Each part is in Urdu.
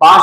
5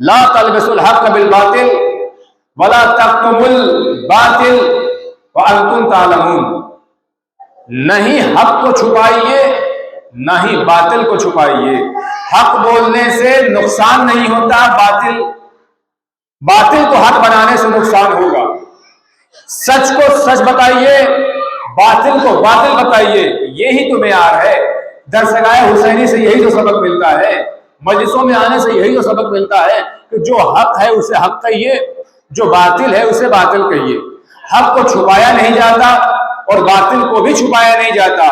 لا تلبسوا الحق بالباطل ولا تکتموا الباطل وانتم تعلمون، نہیں حق کو چھپائیے نہ ہی باطل کو چھپائیے۔ حق بولنے سے نقصان نہیں ہوتا، باطل کو حق بنانے سے نقصان ہوگا۔ سچ کو سچ بتائیے، باطل کو باطل بتائیے، یہی تو معیار ہے۔ درسگاہ حسینی سے یہی تو سبق ملتا ہے، مجلسوں میں آنے سے یہی تو سبق ملتا ہے کہ جو حق ہے اسے حق کہیے، جو باطل ہے اسے باطل کہیے۔ حق کو چھپایا نہیں جاتا اور باطل کو بھی چھپایا نہیں جاتا،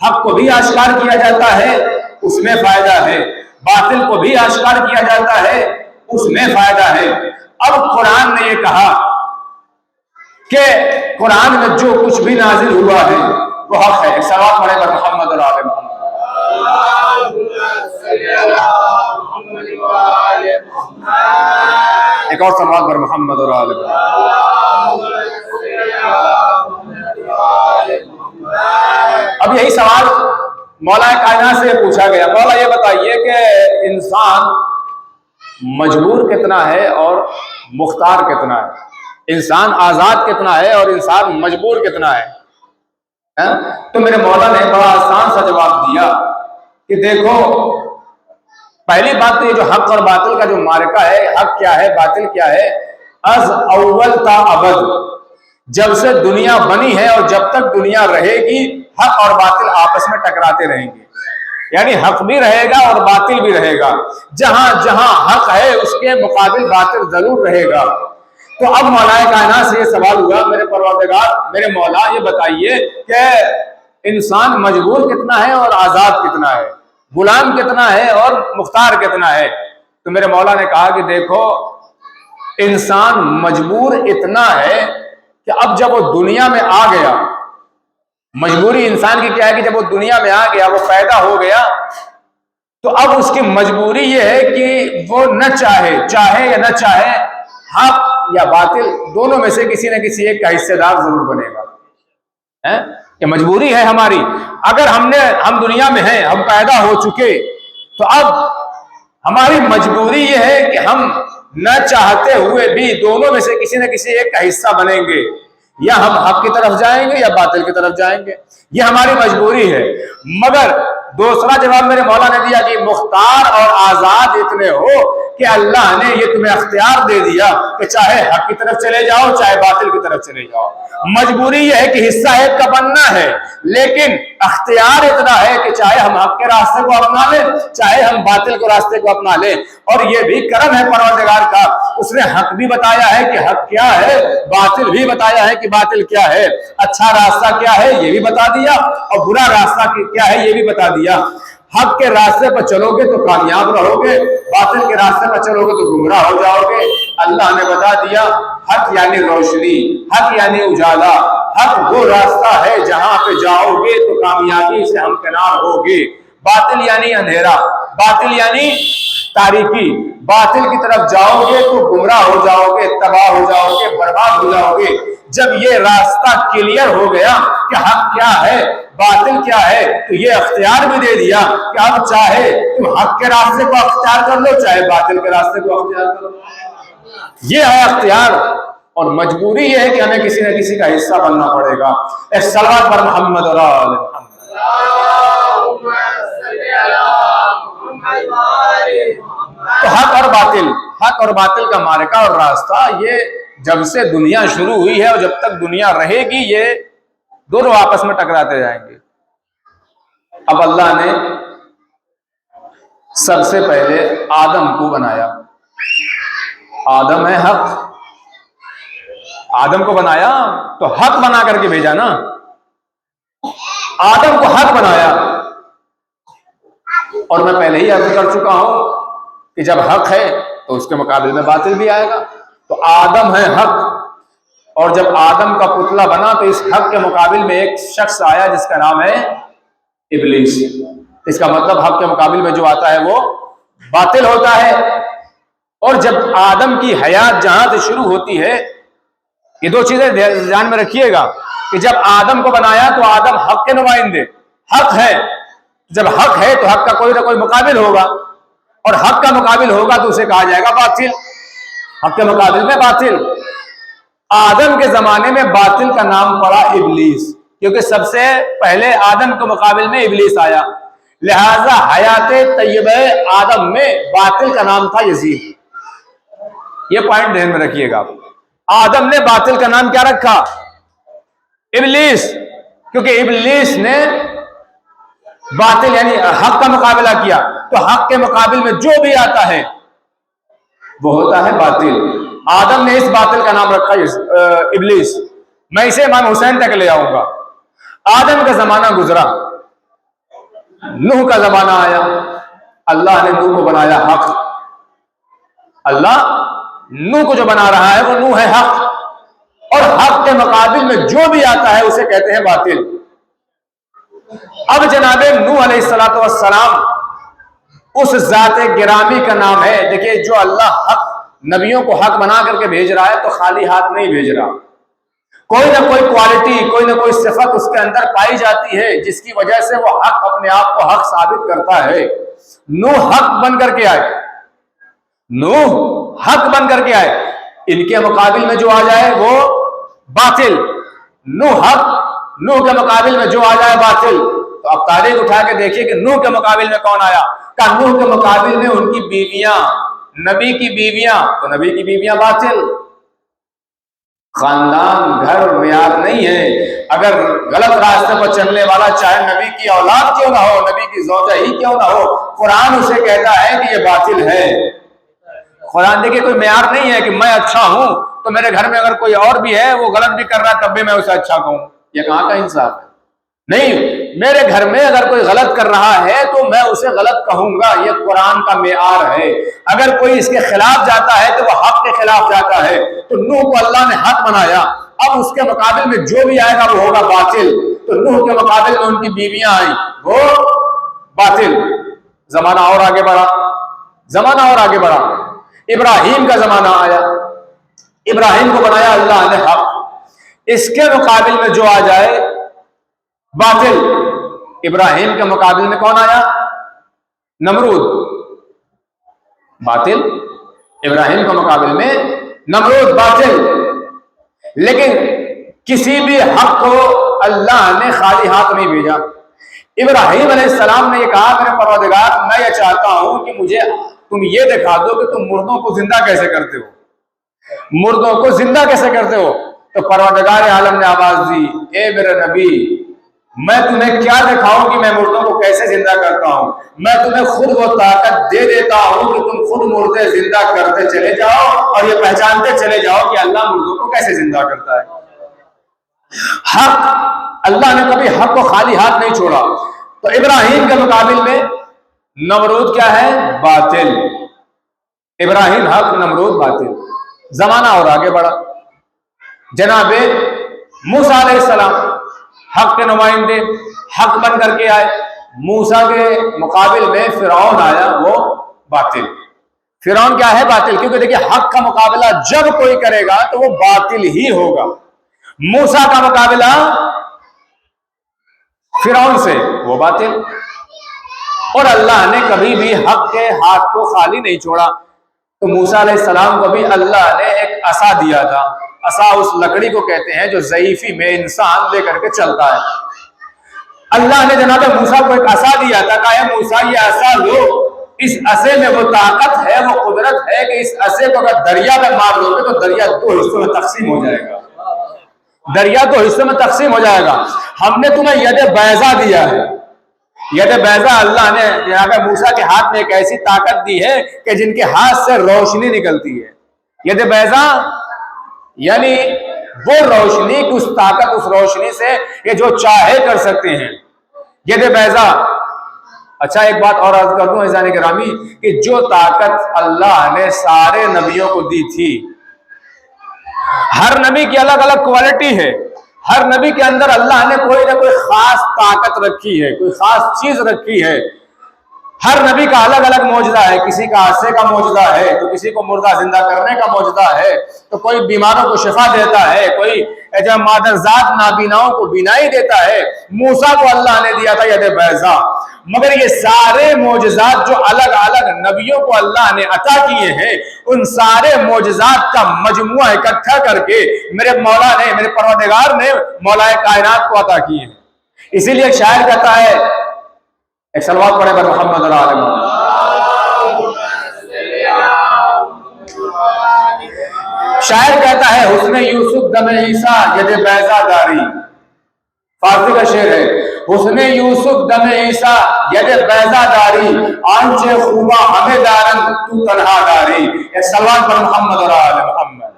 حق کو بھی آشکار کیا جاتا ہے، اس میں فائدہ ہے، باطل کو بھی آشکار کیا جاتا ہے، اس میں فائدہ ہے۔ اب قرآن نے یہ کہا کہ قرآن میں جو کچھ بھی نازل ہوا ہے وہ حق ہے۔ ایک سلوات پڑھے گا محمد اور آل محمد۔ ایک اور سلوات پر محمد اور آل محمد۔ اب یہی سوال مولا کائنات سے پوچھا گیا، مولا یہ بتائیے کہ انسان مجبور کتنا ہے اور مختار کتنا ہے، انسان آزاد کتنا ہے اور انسان مجبور کتنا ہے؟ تو میرے مولا نے بڑا آسان سا جواب دیا کہ دیکھو، پہلی بات تو یہ جو حق اور باطل کا جو معرکہ ہے، حق کیا ہے باطل کیا ہے، از اول تا ابد، جب سے دنیا بنی ہے اور جب تک دنیا رہے گی حق اور باطل آپس میں ٹکراتے رہیں گے، یعنی حق بھی رہے گا اور باطل بھی رہے گا، جہاں جہاں حق ہے اس کے مقابل باطل ضرور رہے گا۔ تو اب مولا کائنات سے یہ سوال ہوا، میرے پروردگار میرے مولا یہ بتائیے کہ انسان مجبور کتنا ہے اور آزاد کتنا ہے، غلام کتنا ہے اور مختار کتنا ہے؟ تو میرے مولا نے کہا کہ دیکھو، انسان مجبور اتنا ہے کہ اب جب وہ دنیا میں آ گیا، مجبوری انسان کی کیا ہے کہ جب وہ دنیا میں آ گیا، وہ پیدا ہو گیا، تو اب اس کی مجبوری یہ ہے کہ وہ نہ چاہے یا نہ چاہے، حق یا باطل دونوں میں سے کسی نہ کسی ایک کا حصے دار ضرور بنے گا۔ یہ مجبوری ہے ہماری، اگر ہم دنیا میں ہیں، ہم پیدا ہو چکے، تو اب ہماری مجبوری یہ ہے کہ ہم نہ چاہتے ہوئے بھی دونوں میں سے کسی نہ کسی ایک کا حصہ بنیں گے، یا ہم حق کی طرف جائیں گے یا باطل کی طرف جائیں گے، یہ ہماری مجبوری ہے۔ مگر دوسرا جواب میرے مولا نے دیا کہ مختار اور آزاد اتنے ہو کہ اللہ نے یہ تمہیں اختیار دے دیا کہ چاہے حق کی طرف چلے جاؤ چاہے باطل کی طرف چلے جاؤ۔ مجبوری یہ ہے کہ حصہ ایک کا بننا ہے، لیکن اختیار اتنا ہے کہ چاہے ہم حق کے راستے کو اپنا لیں چاہے ہم باطل کے راستے کو اپنا لیں۔ اور یہ بھی کرم ہے پروردگار کا، اس نے حق بھی بتایا ہے کہ حق کیا ہے، باطل بھی بتایا ہے کہ باطل کیا ہے، اچھا راستہ کیا ہے یہ بھی بتا دیا اور برا راستہ کیا ہے یہ بھی بتا دیا۔ حق کے راستے پر چلو گے تو کامیاب رہو گے، باطل کے راستے پر چلو گے تو گمراہ ہو جاؤ گے۔ اللہ نے بتا دیا حق یعنی روشنی، حق یعنی اجالا، حق وہ راستہ ہے جہاں پہ جاؤ گے تو کامیابی سے ہمکنار ہوگے، باطل یعنی اندھیرا، باطل یعنی تاریکی، باطل کی طرف جاؤ گے تو گمراہ ہو جاؤ گے، تباہ ہو جاؤ گے، برباد ہو جاؤ گے۔ جب یہ راستہ کلیئر ہو گیا کہ حق کیا ہے باطل کیا ہے، تو یہ اختیار بھی دے دیا کہ اب چاہے تم حق کے راستے کو اختیار کر لو چاہے باطل کے راستے کو اختیار کر لو، یہ ہے اختیار۔ اور مجبوری یہ ہے کہ ہمیں کسی نہ کسی کا حصہ بننا پڑے گا۔ ایک صلوات پر محمد اور آل محمد۔ تو حق اور باطل کا معرکہ اور راستہ یہ جب سے دنیا شروع ہوئی ہے اور جب تک دنیا رہے گی یہ دونوں آپس میں ٹکراتے جائیں گے۔ اب اللہ نے سب سے پہلے آدم کو بنایا، آدم ہے حق، آدم کو بنایا تو حق بنا کر کے بھیجا نا، آدم کو حق بنایا۔ اور میں پہلے ہی عرض کر چکا ہوں کہ جب حق ہے تو اس کے مقابل میں باطل بھی آئے گا، تو آدم ہے حق، اور جب آدم کا پتلا بنا تو اس حق کے مقابل میں ایک شخص آیا جس کا نام ہے ابلیس۔ اس کا مطلب حق کے مقابل میں جو آتا ہے وہ باطل ہوتا ہے۔ اور جب آدم کی حیات جہاں سے شروع ہوتی ہے، یہ دو چیزیں ذہن میں رکھیے گا کہ جب آدم کو بنایا تو آدم حق کے نمائندے، حق ہے، جب حق ہے تو حق کا کوئی نہ کوئی مقابل ہوگا، اور حق کا مقابل ہوگا تو اسے کہا جائے گا باطل، حق کے مقابل میں باطل۔ آدم کے زمانے میں باطل کا نام پڑا ابلیس، کیونکہ سب سے پہلے آدم کے مقابل میں ابلیس آیا، لہذا حیات طیبہ آدم میں باطل کا نام تھا یزید۔ یہ پوائنٹ ذہن میں رکھیے گا، آدم نے باطل کا نام کیا رکھا؟ ابلیس، کیونکہ ابلیس نے باطل یعنی حق کا مقابلہ کیا، تو حق کے مقابل میں جو بھی آتا ہے وہ ہوتا ہے باطل۔ آدم نے اس باطل کا نام رکھا ابلیس۔ میں اسے امام حسین تک لے آؤں گا۔ آدم کا زمانہ گزرا، نوح کا زمانہ آیا، اللہ نے نوح کو بنایا حق۔ اللہ نوح کو جو بنا رہا ہے وہ نوح ہے حق، اور حق کے مقابل میں جو بھی آتا ہے اسے کہتے ہیں باطل۔ اب جناب نوح علیہ السلام اس ذات گرامی کا نام ہے۔ دیکھیے جو اللہ حق نبیوں کو حق بنا کر کے بھیج رہا ہے تو خالی ہاتھ نہیں بھیج رہا، کوئی نہ کوئی کوالٹی، کوئی نہ کوئی صفت اس کے اندر پائی جاتی ہے جس کی وجہ سے وہ حق اپنے آپ کو حق ثابت کرتا ہے۔ نوح حق بن کر کے آئے، نوح حق بن کر کے آئے، ان کے مقابل میں جو آ جائے وہ باطل۔ نوح حق، نوح کے مقابل میں جو آ جائے باطل۔ تو اب تاریخ اٹھا کے دیکھیے کہ نوح کے مقابل میں کون آیا؟ کہ نوح کے مقابل میں ان کی بیویاں، نبی کی بیویاں، تو نبی کی بیویاں باطل۔ خاندان گھر معیار نہیں ہے، اگر غلط راستے پر چلنے والا چاہے نبی کی اولاد کیوں نہ ہو، نبی کی زوجہ ہی کیوں نہ ہو، قرآن اسے کہتا ہے کہ یہ باطل ہے۔ قرآن دیکھیے کوئی معیار نہیں ہے کہ میں اچھا ہوں تو میرے گھر میں اگر کوئی اور بھی ہے وہ غلط بھی کر رہا ہے تب بھی میں اسے اچھا کہوں، یہ کہاں کا انصاف ہے؟ نہیں، میرے گھر میں اگر کوئی غلط کر رہا ہے تو میں اسے غلط کہوں گا، یہ قرآن کا معیار ہے۔ اگر کوئی اس کے خلاف جاتا ہے تو وہ حق کے خلاف جاتا ہے۔ تو نوح کو اللہ نے حق بنایا، اب اس کے مقابل میں جو بھی آئے گا وہ ہوگا باطل۔ تو نوح کے مقابل میں ان کی بیویاں آئیں، وہ باطل۔ زمانہ اور آگے بڑھا، زمانہ اور آگے بڑھا، ابراہیم کا زمانہ آیا، ابراہیم کو بنایا اللہ نے حق، اس کے مقابل میں جو آ جائے باطل۔ ابراہیم کے مقابل میں کون آیا؟ نمرود، باطل۔ ابراہیم کے مقابل میں نمرود، باطل۔ لیکن کسی بھی حق کو اللہ نے خالی ہاتھ نہیں بھیجا۔ ابراہیم علیہ السلام نے یہ کہا میرے پروردگار میں یہ چاہتا ہوں کہ مجھے تم یہ دکھا دو کہ تم مردوں کو زندہ کیسے کرتے ہو، مردوں کو زندہ کیسے کرتے ہو؟ تو پروردگار عالم نے آواز دی، اے میرے نبی میں تمہیں کیا دکھاؤں کہ میں مردوں کو کیسے زندہ کرتا ہوں؟ میں تمہیں خود وہ طاقت دے دیتا ہوں کہ تم خود مردے زندہ کرتے چلے جاؤ اور یہ پہچانتے چلے جاؤ کہ اللہ مردوں کو کیسے زندہ کرتا ہے۔ حق، اللہ نے کبھی حق کو خالی ہاتھ نہیں چھوڑا۔ تو ابراہیم کے مقابل میں نمرود کیا ہے؟ باطل۔ ابراہیم حق، نمرود باطل۔ زمانہ اور آگے بڑھا، جناب موسیٰ علیہ السلام حق کے نمائندے، حق بن کر کے آئے۔ موسیٰ کے مقابل میں فرعون آیا، وہ باطل۔ فرعون کیا ہے؟ باطل، کیونکہ دیکھیے حق کا مقابلہ جب کوئی کرے گا تو وہ باطل ہی ہوگا۔ موسیٰ کا مقابلہ فرعون سے، وہ باطل۔ اور اللہ نے کبھی بھی حق کے ہاتھ کو خالی نہیں چھوڑا۔ تو موسیٰ علیہ السلام کو بھی اللہ نے ایک عصا دیا تھا۔ عصا اس لکڑی کو کہتے ہیں جو ضعیفی میں انسان لے کر کے چلتا ہے۔ اللہ نے جناب موسیٰ کو ایک عصا دیا تھا، کہا ہے موسیٰ یہ عصا لو، اس عصے میں وہ طاقت ہے، وہ قدرت ہے کہ اس عصے کو اگر دریا میں مار دو گے تو دریا دو حصوں میں تقسیم ہو جائے گا، دریا دو حصوں میں تقسیم ہو جائے گا۔ ہم نے تمہیں ید بیضا دیا ہے۔ ید بیضا اللہ نے جناب موسیٰ کے ہاتھ میں ایک ایسی طاقت دی ہے کہ جن کے ہاتھ سے روشنی نکلتی ہے۔ ید بیضا یعنی وہ روشنی، اس طاقت، اس روشنی سے یہ جو چاہے کر سکتے ہیں۔ ید بیضا۔ اچھا ایک بات اور عرض کر دوں عزیزان گرامی کہ جو طاقت اللہ نے سارے نبیوں کو دی تھی، ہر نبی کی الگ الگ کوالٹی ہے، ہر نبی کے اندر اللہ نے کوئی نہ کوئی خاص طاقت رکھی ہے، کوئی خاص چیز رکھی ہے۔ ہر نبی کا الگ الگ معجزہ ہے، کسی کا عصے کا معجزہ ہے، تو کسی کو مردہ زندہ کرنے کا معجزہ ہے، تو کوئی بیماروں کو شفا دیتا ہے، کوئی جب مادر ذات نابیناؤں کو بینائی دیتا ہے، موسیٰ کو اللہ نے دیا تھا ید بیضا، مگر یہ سارے معجزات جو الگ الگ نبیوں کو اللہ نے عطا کیے ہیں، ان سارے معجزات کا مجموعہ اکٹھا کر کے میرے مولا نے، میرے پروردگار نے مولا کائنات کو عطا کیے ہیں۔ اسی لیے شاعر کہتا ہے، ایک صلوات پڑھے بر محمد اور آل محمد۔ شاعر کہتا ہے حسن یوسف دم عیسیٰ ید بیضا داری، فارسی کا شعر ہے، حسن یوسف دم عیسیٰ ید بیضا داری، آنچے خوبا ہمیں دارند تو تنہا داری۔ ایک صلوات پر محمد اور آل محمد۔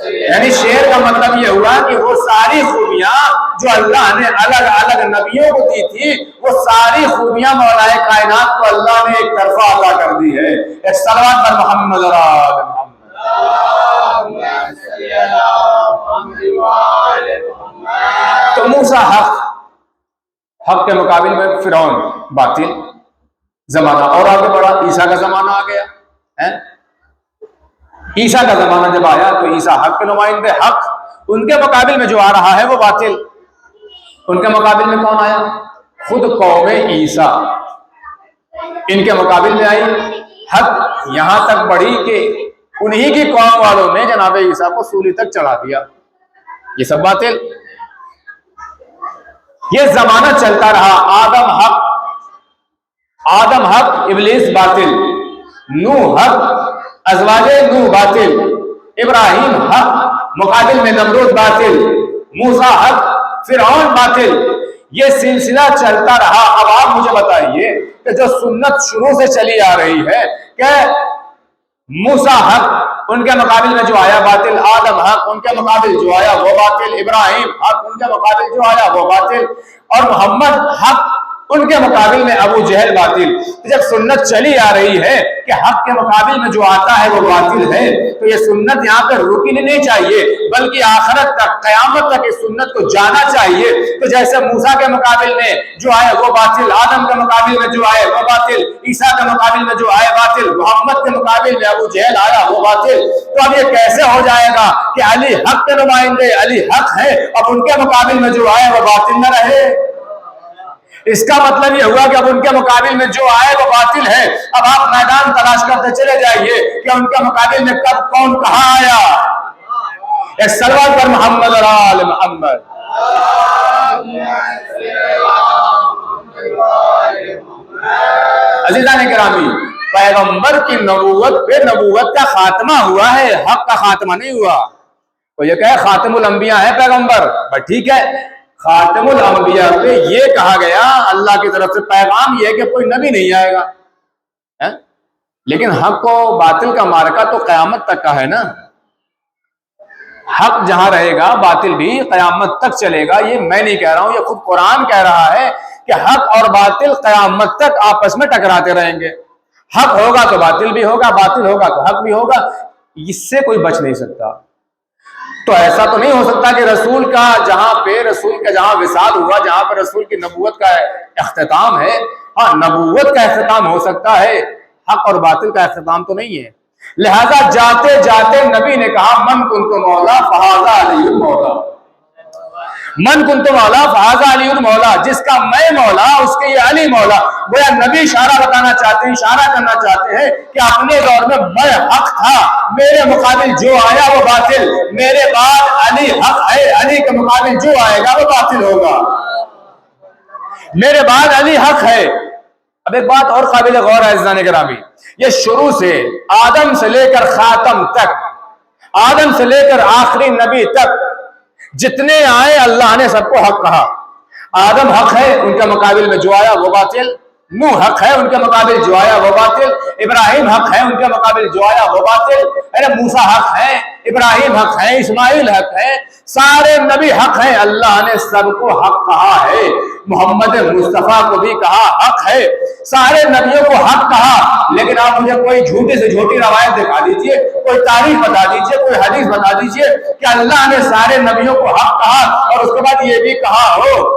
یعنی شعر کا مطلب یہ ہوا کہ وہ ساری خوبیاں جو اللہ نے الگ الگ نبیوں کو دی تھی، وہ ساری خوبیاں مولا کائنات کو اللہ نے ایک طرفہ عطا کر دی ہے۔ ایک صلوات پر محمد اور آل محمد۔ تو موسیٰ حق کے مقابل میں فرعون باطل، زمانہ اور آگے بڑھا، عیسیٰ کا زمانہ آ گیا ہے۔ عیسیٰ کا زمانہ جب آیا تو عیسیٰ حق کے نمائندے، حق، ان کے مقابل میں جو آ رہا ہے وہ باطل۔ ان کے مقابل میں کون آیا؟ خود قوم عیسیٰ ان کے مقابل میں آئی، حق یہاں تک بڑھی کہ انہی کی قوم والوں نے جناب عیسیٰ کو سولی تک چڑھا دیا۔ یہ سب باطل۔ یہ زمانہ چلتا رہا، آدم حق، ابلیس باطل، نوح حق، ازواج نوح باطل، ابراہیم حق، مقابل میں نمرود باطل، موسیٰ حق، فرعون باطل۔ یہ سلسلہ چلتا رہا۔ اب آپ مجھے بتائیے کہ جو سنت شروع سے چلی آ رہی ہے کہ موسیٰ حق، ان کے مقابل میں جو آیا باطل، آدم حق، ان کے مقابل جو آیا وہ باطل، ابراہیم حق، ان کے مقابل جو آیا وہ باطل، اور محمد حق، ان کے مقابل میں ابو جہل باطل۔ جب سنت چلی آ رہی ہے کہ حق کے مقابل میں جو آتا ہے وہ باطل ہے، تو یہ سنت یہاں پر رکنی نہیں چاہیے، بلکہ آخرت تک، قیامت تک اس سنت کو جانا چاہیے۔ تو جیسے موسیٰ کے مقابل میں جو آئے وہ باطل، آدم کے مقابل میں جو آئے وہ باطل، عیسیٰ کے مقابل میں جو آئے باطل، محمد کے مقابل میں ابو جہل آیا وہ باطل۔ تو اب یہ کیسے ہو جائے گا کہ علی حق کے نمائندے، علی حق ہے، اب ان کے مقابل میں جو آئے وہ باطل نہ رہے؟ اس کا مطلب یہ ہوا کہ اب ان کے مقابل میں جو آئے وہ باطل ہے۔ اب آپ میدان تلاش کرتے چلے جائیے کہ ان کے مقابل میں کب کون کہاں آیا۔ ایک صلوات پر محمد اور آل محمد۔ عزیزان گرامی، پیغمبر کی نبوت پہ نبوت کا خاتمہ ہوا ہے، حق کا خاتمہ نہیں ہوا۔ تو یہ کہے خاتم الانبیاء ہے پیغمبر، بس ٹھیک ہے، خاتم الانبیاء پہ یہ کہا گیا اللہ کی طرف سے پیغام یہ کہ کوئی نبی نہیں آئے گا، لیکن حق و باطل کا معرکہ تو قیامت تک کا ہے نا۔ حق جہاں رہے گا باطل بھی قیامت تک چلے گا۔ یہ میں نہیں کہہ رہا ہوں، یہ خود قرآن کہہ رہا ہے کہ حق اور باطل قیامت تک آپس میں ٹکراتے رہیں گے۔ حق ہوگا تو باطل بھی ہوگا، باطل ہوگا تو حق بھی ہوگا، اس سے کوئی بچ نہیں سکتا۔ تو ایسا تو نہیں ہو سکتا کہ رسول کا جہاں وصال ہوا، جہاں پر رسول کی نبوت کا اختتام ہے، ہاں نبوت کا اختتام ہو سکتا ہے، حق اور باطل کا اختتام تو نہیں ہے۔ لہذا جاتے جاتے نبی نے کہا من کنت مولا فہذا علی مولا، من کنت مولا فہذا علی مولا، جس کا میں مولا اس کے یہ علی مولا۔ گویا نبی اشارہ کرنا چاہتے ہیں کہ اپنے دور میں حق تھا، میرے مقابل جو آیا وہ باطل، میرے بعد علی حق ہے، علی کے مقابل جو آئے گا وہ باطل ہوگا، میرے بعد علی حق ہے۔ اب ایک بات اور قابل غور ہے عزیزان گرامی، یہ شروع سے آدم سے لے کر خاتم تک، آدم سے لے کر آخری نبی تک جتنے آئے اللہ نے سب کو حق کہا۔ آدم حق ہے، ان کے مقابل میں جو آیا وہ باطل، نوح حق ہے، ان کے مقابل جو آیا وہ باطل، ابراہیم حق ہے، ان کے مقابل جو آیا وہ باطل، موسیٰ حق ہے، ابراہیم حق ہے، اسماعیل حق ہے، سارے نبی حق ہیں، اللہ نے سب کو حق کہا ہے، محمد مصطفیٰ کو بھی کہا حق ہے، سارے نبیوں کو حق کہا۔ لیکن آپ مجھے کوئی جھوٹی سے جھوٹی روایت دکھا دیجئے، کوئی تاریخ بتا دیجئے، کوئی حدیث بتا دیجئے کہ اللہ نے سارے نبیوں کو حق کہا اور اس کے بعد یہ بھی کہا ہو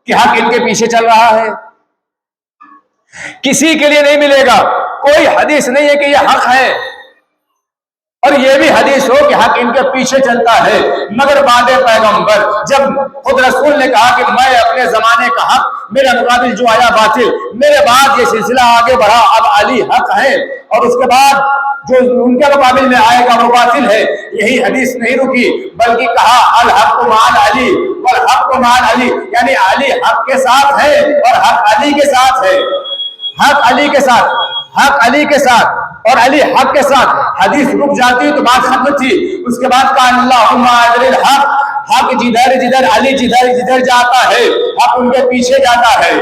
کہ حق ان کے پیچھے چل رہا ہے۔ کسی کے لیے نہیں ملے گا، کوئی حدیث نہیں ہے کہ یہ حق ہے اور یہ بھی حدیث ہو کہ حق ان کے پیچھے چلتا ہے مگر بعد پیغمبر. جب خود رسول نے کہا کہ میں اپنے زمانے کا حق، میرے مقابل جو آیا باطل، میرے بعد یہ سلسلہ آگے بڑھا، اب علی حق ہے اور اس کے بعد جو ان کے مقابل میں آئے گا وہ باطل ہے. یہی حدیث نہیں رکی بلکہ کہا الحق مع علی والحق مع علی، یعنی علی حق کے ساتھ ہے اور حق علی کے ساتھ ہے. حق علی کے ساتھ، حق علی کے ساتھ اور علی حق کے ساتھ. حدیث رک جاتی تو بات ختم تھی. اس کے بعد کہا اللہم اجر الحق، حق جدھر جدھر علی جدھر جدھر جاتا ہے حق ان کے پیچھے جاتا ہے.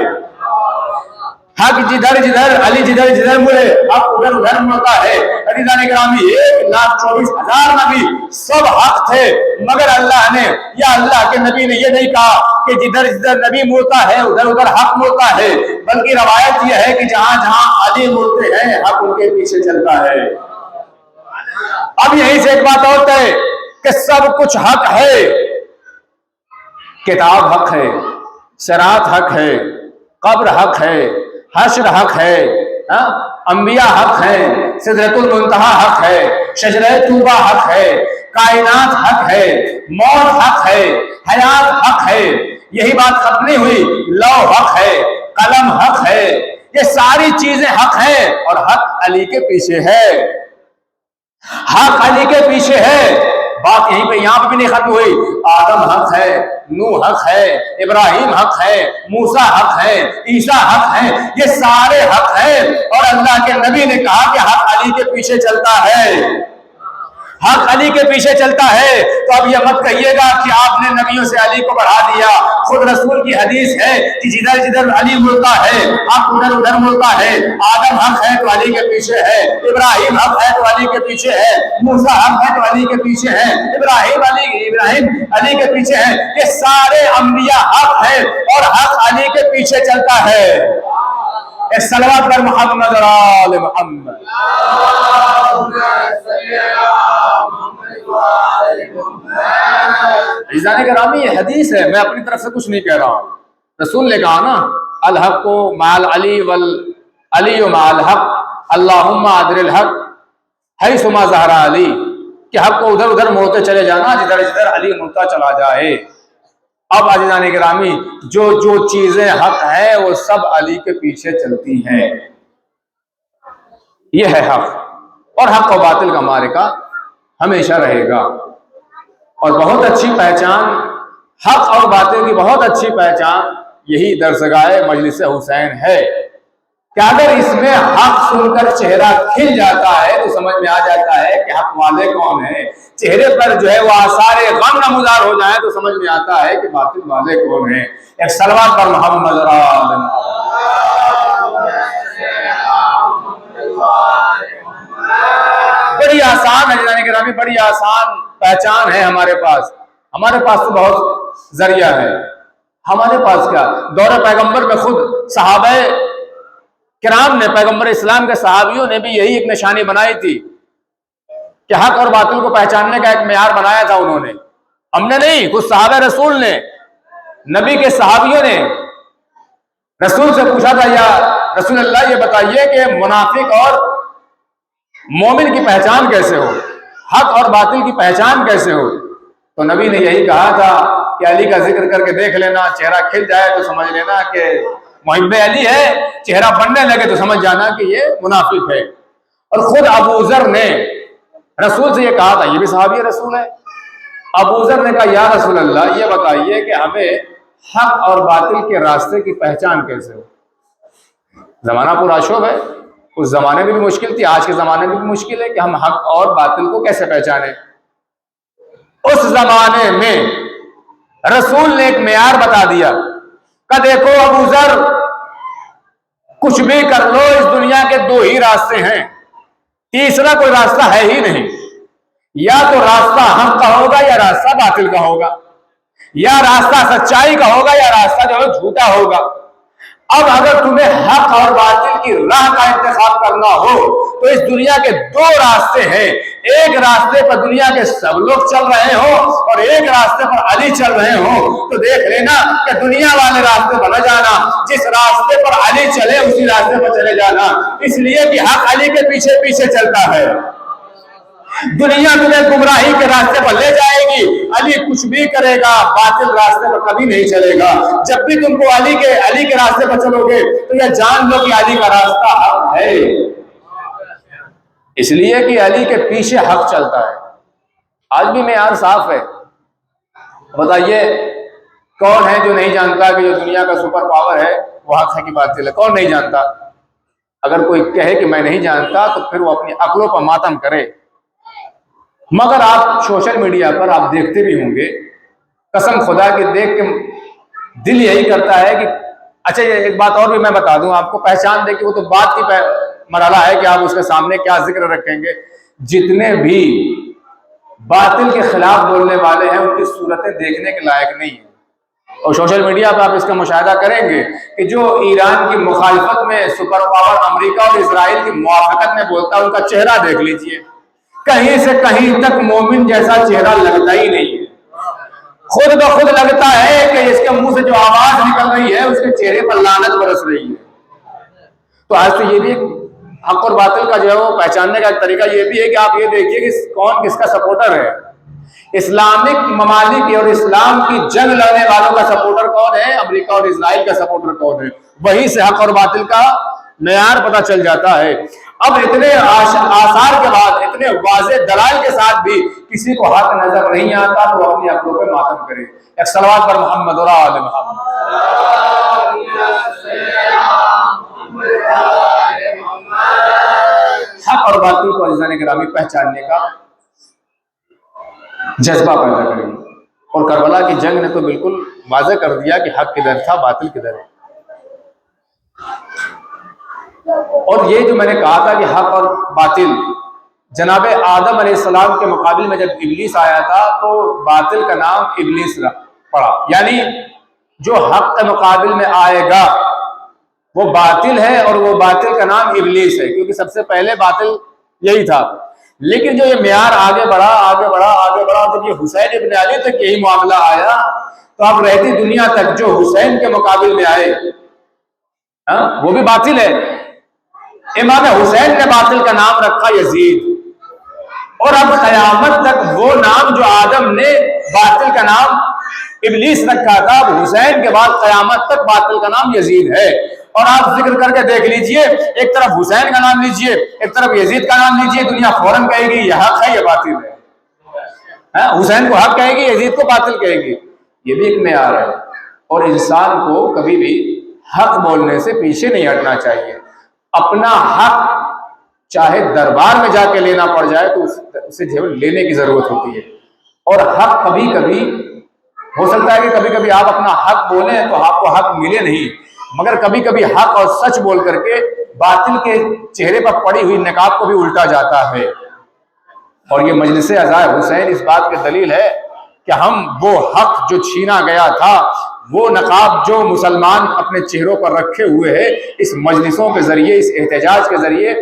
حق جدھر جدھر علی جدھر جدھر مڑے حق ادھر ادھر مڑتا ہے. عزیزان گرامی 1,24,000 نبی سب حق تھے مگر اللہ نے یا اللہ کے نبی نے یہ نہیں کہا کہ جدھر جدھر نبی مڑتا ہے ادھر ادھر حق مڑتا ہے، بلکہ روایت یہ ہے کہ جہاں جہاں علی مڑتے ہیں حق ان کے پیچھے چلتا ہے. اب یہیں سے ایک بات اور ہے کہ سب کچھ حق ہے. کتاب حق ہے، صراط حق ہے، قبر حق ہے، حشر حق ہے، انبیاء حق ہے، سدرۃ المنتہا حق ہے، شجرہ طوبہ حق ہے، کائنات حق ہے، موت حق ہے، حیات حق ہے. یہی بات ختم نہیں ہوئی، لو حق ہے، قلم حق ہے. یہ ساری چیزیں حق ہیں اور حق علی کے پیچھے ہے. حق علی کے پیچھے ہے. بات یہیں پہ یہاں پہ بھی نہیں ختم ہوئی. آدم حق ہے، نوح حق ہے، ابراہیم حق ہے، موسیٰ حق ہے، عیسیٰ حق ہے. یہ سارے حق ہیں اور اللہ کے نبی نے کہا کہ حق علی کے پیچھے چلتا ہے. حق علی کے پیچھے چلتا ہے. تو اب یہ مت کہیے گا کہ آپ نے نبیوں سے علی کو بڑھا دیا. خود رسول کی حدیث ہے کہ جدھر جدھر علی مڑتا ہے حق ادھر ادھر مڑتا ہے. آدم حق ہے تو علی کے پیچھے ہے، ابراہیم حق ہے تو علی کے پیچھے ہے، موسیٰ حق ہے تو علی کے پیچھے ہے، ابراہیم علی کے پیچھے ہے. یہ سارے انبیاء حق ہے اور حق علی کے پیچھے چلتا ہے. صلوات پر محمد اور آل محمد. عزیزان گرامی یہ حدیث ہے، میں اپنی طرف سے کچھ نہیں کہہ رہا ہوں. رسول نے کہا نا الحق مع العلی والعلی مع الحق اللہم ادر الحق حیث ما ظہر علی، کہ حق کو ادھر ادھر موڑتے چلے جانا جدھر جدھر علی مڑتا چلا جائے. اب عزیزان گرامی جو جو چیزیں حق ہیں وہ سب علی کے پیچھے چلتی ہیں. یہ ہے حق، اور حق و باطل کا معرکہ ہمیشہ رہے گا. اور بہت اچھی پہچان حق اور باطل کی، بہت اچھی پہچان یہی درسگاہ مجلس حسین ہے کہ اگر اس میں حق سن کر چہرہ کھل جاتا ہے تو سمجھ میں آ جاتا ہے کہ حق والے کون ہیں. چہرے پر جو ہے وہ آثار غم نمودار ہو جائیں تو سمجھ میں آتا ہے کہ باطل والے کون ہیں. ایک صلوات پر محمد اور آل محمد. بڑی آسان ہے جناب گرامی، بڑی آسان پہچان ہے ہمارے پاس. ہمارے پاس تو بہت ذریعہ ہے. ہمارے پاس کیا، دور پیغمبر میں خود صحابہ کرام نے، پیغمبر اسلام کے صحابیوں نے بھی یہی ایک نشانی بنائی تھی کہ حق اور باطل کو پہچاننے کا ایک معیار بنایا تھا انہوں نے. ہم نے نہیں، خود صحابہ رسول نے، نبی کے صحابیوں نے رسول سے پوچھا تھا یا رسول اللہ یہ بتائیے کہ منافق اور مومن کی پہچان کیسے ہو، حق اور باطل کی پہچان کیسے ہو. تو نبی نے یہی کہا تھا کہ علی کا ذکر کر کے دیکھ لینا، چہرہ کھل جائے تو سمجھ لینا کہ محب علی ہے، چہرہ بننے لگے تو سمجھ جانا کہ یہ منافق ہے. اور خود ابو ذر نے رسول سے یہ کہا تھا، یہ بھی صحابی رسول ہے. ابو ذر نے کہا یا رسول اللہ یہ بتائیے کہ ہمیں حق اور باطل کے راستے کی پہچان کیسے ہو. زمانہ پورا شعب ہے، اس زمانے میں بھی مشکل تھی، آج کے زمانے میں بھی مشکل ہے کہ ہم حق اور باطل کو کیسے پہچانیں. اس زمانے میں رسول نے ایک معیار بتا دیا کہ دیکھو ابو ذر، کچھ بھی کر لو اس دنیا کے دو ہی راستے ہیں، تیسرا کوئی راستہ ہے ہی نہیں. یا تو راستہ حق کا ہوگا یا راستہ باطل کا ہوگا، یا راستہ سچائی کا ہوگا یا راستہ جو ہے جھوٹا ہوگا. اب اگر تمہیں حق اور باطل کی راہ کا انتخاب کرنا ہو تو اس دنیا کے دو راستے ہیں. ایک راستے پر دنیا کے سب لوگ چل رہے ہوں اور ایک راستے پر علی چل رہے ہوں. تو دیکھ لینا کہ دنیا والے راستے پر نہ جانا، جس راستے پر علی چلے اسی راستے پر چلے جانا، اس لیے کہ حق علی کے پیچھے پیچھے چلتا ہے. دنیا تمہیں گمراہی کے راستے پر لے جائے گی، علی کچھ بھی کرے گا باطل راستے پر کبھی نہیں چلے گا۔ جب بھی تم کو علی کے راستے پر چلو گے تو یہ جان لو کہ علی کا راستہ حق ہے، اس لیے کہ علی کے پیچھے حق چلتا ہے۔ آج بھی معیار صاف ہے۔ بتائیے کون ہے جو نہیں جانتا کہ جو دنیا کا سپر پاور ہے وہ حق ہے کہ باطل ہے؟ کون نہیں جانتا؟ اگر کوئی کہے کہ میں نہیں جانتا تو پھر وہ اپنی عقلوں پر ماتم کرے۔ مگر آپ سوشل میڈیا پر آپ دیکھتے بھی ہوں گے، قسم خدا کی دیکھ کے دل یہی کرتا ہے کہ اچھا یہ ایک بات اور بھی میں بتا دوں آپ کو، پہچان دے کہ وہ تو بات کی مرحلہ ہے کہ آپ اس کے سامنے کیا ذکر رکھیں گے۔ جتنے بھی باطل کے خلاف بولنے والے ہیں ان کی صورتیں دیکھنے کے لائق نہیں ہیں، اور سوشل میڈیا پہ آپ اس کا مشاہدہ کریں گے کہ جو ایران کی مخالفت میں سپر پاور امریکہ اور اسرائیل کی موافقت میں بولتا ہے ان کا چہرہ دیکھ لیجئے، کہیں سے کہیں تک مومن جیسا چہرہ لگتا ہی نہیں ہے۔ خود بخود لگتا ہے کہ اس کے منہ سے جو آواز نکل رہی ہے اس کے چہرے پر لعنت برس رہی ہے۔ تو آج تو یہ بھی حق اور باطل کا جو ہے وہ پہچاننے کا ایک طریقہ یہ بھی ہے کہ آپ یہ دیکھیے کہ کون کس کا سپورٹر ہے۔ اسلامک ممالک اور اسلام کی جنگ لڑنے والوں کا سپورٹر کون ہے، امریکہ اور اسرائیل کا سپورٹر کون ہے، وہیں سے حق اور باطل کا معیار پتہ چل جاتا ہے۔ اب اتنے آثار کے بعد اتنے واضح دلائل کے ساتھ بھی کسی کو حق نظر نہیں آتا تو وہ اپنی عقلوں پہ ماتم کرے۔ ایک صلوات پر محمد اور آل محمد۔ حق اور باطل کو عزیزان گرامی پہچاننے کا جذبہ پیدا کریں، اور کربلا کی جنگ نے تو بالکل واضح کر دیا کہ حق کدھر تھا باطل کدھر ہے۔ اور یہ جو میں نے کہا تھا کہ حق اور باطل، جناب آدم علیہ السلام کے مقابل میں جب ابلیس آیا تھا تو باطل کا نام ابلیس پڑا، یعنی جو حق کے مقابل میں آئے گا وہ باطل ہے اور وہ باطل کا نام ابلیس ہے، کیونکہ سب سے پہلے باطل یہی تھا۔ لیکن جو یہ معیار آگے بڑھا جب یہ حسین ابن علی تک یہی معاملہ آیا تو اب رہتی دنیا تک جو حسین کے مقابل میں آئے وہ بھی باطل ہے۔ امام حسین نے باطل کا نام رکھا یزید، اور اب قیامت تک وہ نام جو آدم نے باطل کا نام ابلیس رکھا تھا، اب حسین کے بعد قیامت تک باطل کا نام یزید ہے۔ اور آپ ذکر کر کے دیکھ لیجئے، ایک طرف حسین کا نام لیجئے ایک طرف یزید کا نام لیجئے، دنیا فوراً کہے گی یہ حق ہے یہ باطل ہے، حسین کو حق کہے گی یزید کو باطل کہے گی۔ یہ بھی ایک معیار ہے، اور انسان کو کبھی بھی حق بولنے سے پیچھے نہیں ہٹنا چاہیے۔ اپنا حق چاہے دربار میں جا کے لینا پڑ جائے تو اسے لینے کی ضرورت ہوتی ہے، اور حق کبھی کبھی ہو سکتا ہے کہ کبھی کبھی آپ اپنا حق بولیں تو آپ کو حق ملے نہیں، مگر کبھی کبھی حق اور سچ بول کر کے باطل کے چہرے پر پڑی ہوئی نقاب کو بھی الٹا جاتا ہے۔ اور یہ مجلس عزائے حسین اس بات کی دلیل ہے کہ ہم وہ حق جو چھینا گیا تھا، وہ نقاب جو مسلمان اپنے چہروں پر رکھے ہوئے ہیں، اس مجلسوں کے ذریعے اس احتجاج کے ذریعے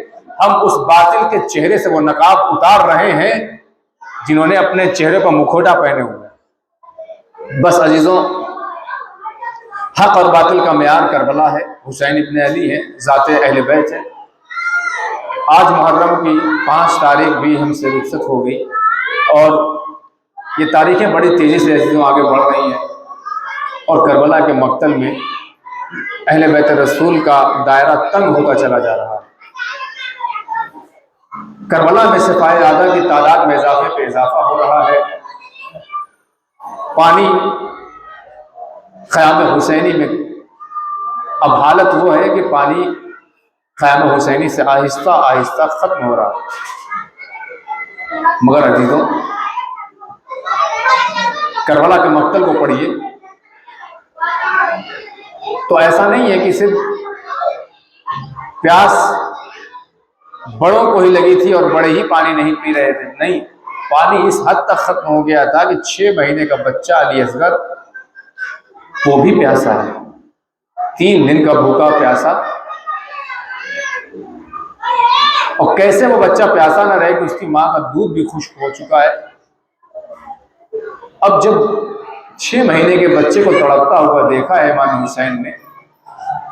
ہم اس باطل کے چہرے سے وہ نقاب اتار رہے ہیں جنہوں نے اپنے چہرے پر مکھوٹا پہنے ہوئے ہیں۔ بس عزیزوں، حق اور باطل کا معیار کربلا ہے، حسین ابن علی ہے، ذات اہل بیت ہے۔ آج محرم کی 5 تاریخ بھی ہم سے رخصت ہو گئی، اور یہ تاریخیں بڑی تیزی سے عزیزوں آگے بڑھ رہی ہیں، اور کربلا کے مقتل میں اہل بیت رسول کا دائرہ تنگ ہوتا چلا جا رہا ہے۔ کربلا میں سپاہ اعداء کی تعداد میں اضافے پہ اضافہ ہو رہا ہے۔ پانی خیام حسینی میں اب حالت وہ ہے کہ پانی خیام حسینی سے آہستہ آہستہ ختم ہو رہا ہے۔ مگر عزیزوں، کربلا کے مقتل کو پڑھیے تو ایسا نہیں ہے کہ صرف پیاس بڑوں کو ہی لگی تھی اور بڑے ہی پانی نہیں پی رہے تھے، نہیں، پانی اس حد تک ختم ہو گیا تھا کہ 6 مہینے کا بچہ علی اصغر وہ بھی پیاسا ہے، 3 دن کا بھوکا پیاسا، اور کیسے وہ بچہ پیاسا نہ رہے کہ اس کی ماں کا دودھ بھی خشک ہو چکا ہے۔ اب جب 6 مہینے کے بچے کو تڑپتا ہوا دیکھا ہے امام حسین نے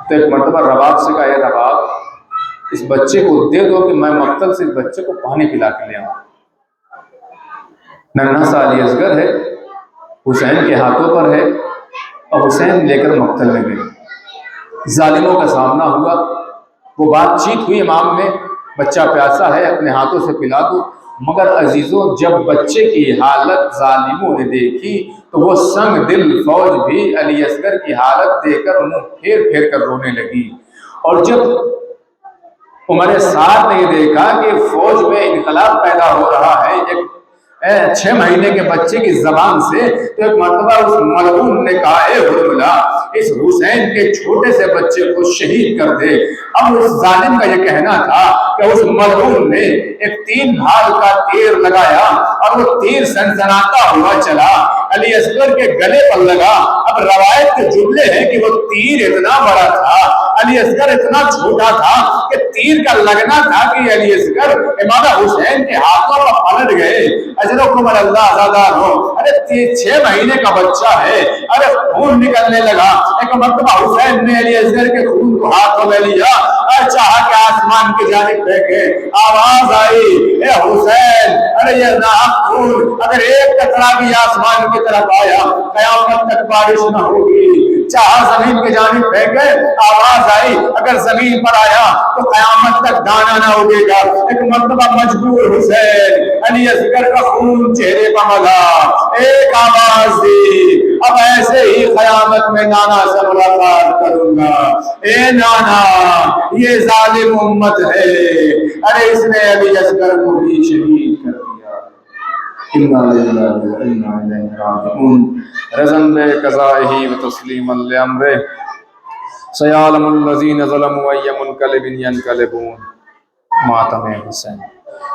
تو ایک مرتبہ رباب سے کہا، اے رباب، اس بچے کو دے دو کہ میں مقتل سے اس بچے کو پانی پلا کے لے آؤں۔ ننھا سا علی اصغر ہے، حسین کے ہاتھوں پر ہے اور حسین لے کر مقتل میں گئے۔ ظالموں کا سامنا ہوا، وہ بات چیت ہوئی امام میں، بچہ پیاسا ہے اپنے ہاتھوں سے پلا دو، مگر عزیزوں جب بچے کی حالت ظالموں نے دیکھی تو وہ سنگ دل فوج بھی علی اصغر کی حالت دیکھ کر انہیں پھیر پھیر کر رونے لگی۔ اور جب عمر سعد نے یہ دیکھا کہ فوج میں انقلاب پیدا ہو رہا ہے ایک 6 مہینے کے بچے کی زبان سے، تو ایک مرتبہ اس ملعون نے کہا اے حرملا اس حسین کے چھوٹے سے بچے کو شہید کر دے۔ اب اس ظالم کا یہ کہنا تھا کہ اس ملعون نے ایک 3 بھال کا تیر لگایا اور وہ تیر سنسناتا ہوا چلا علی اصغر کے گلے پر لگا۔ اب روایت کے جملے ہیں کہ وہ تیر اتنا بڑا تھا، علی اصغر اتنا چھوٹا تھا کہ تیر کا لگنا تھا کہ علی اصغر امام حسین کے ہاتھوں پر پلٹ گئے۔ اجرکم اللہ آزادار ہو، ارے 6 مہینے کا بچہ ہے، ارے خون نکلنے لگا۔ ایک مرتبہ حسین نے علی اصغر کے خون کو ہاتھوں میں لیا اور چاہا کہ آسمان کی جانب پھینکے، آواز آئی اے حسین ارے یہ ناحق خون اگر ایک قطرہ بھی آسمان کی طرف آیا قیامت تک بارش نہ ہوگی۔ چاہا زمین کی جانب پھینکے، آواز آئی اگر زمین پر آیا تو قیامت تک دانا نہ اگے گا۔ ایک مرتبہ مجبور حسین علی اصغر کا خون چہرے پر ملا، ایک آواز دی اب ایسے ہی قیامت میں نانا سے ملاقات کروں گا۔ اے نانا یہ ظالم امت ہے، ارے اس نے علی اصغر کو بھی شہید کر دیا۔ انا للہ و انا الیہ راجعون۔ رضن بے قضائہ و تسلیما لامرہ، سیعلم الذین ظلموا ای منقلب ینقلبون۔ ماتم حسین۔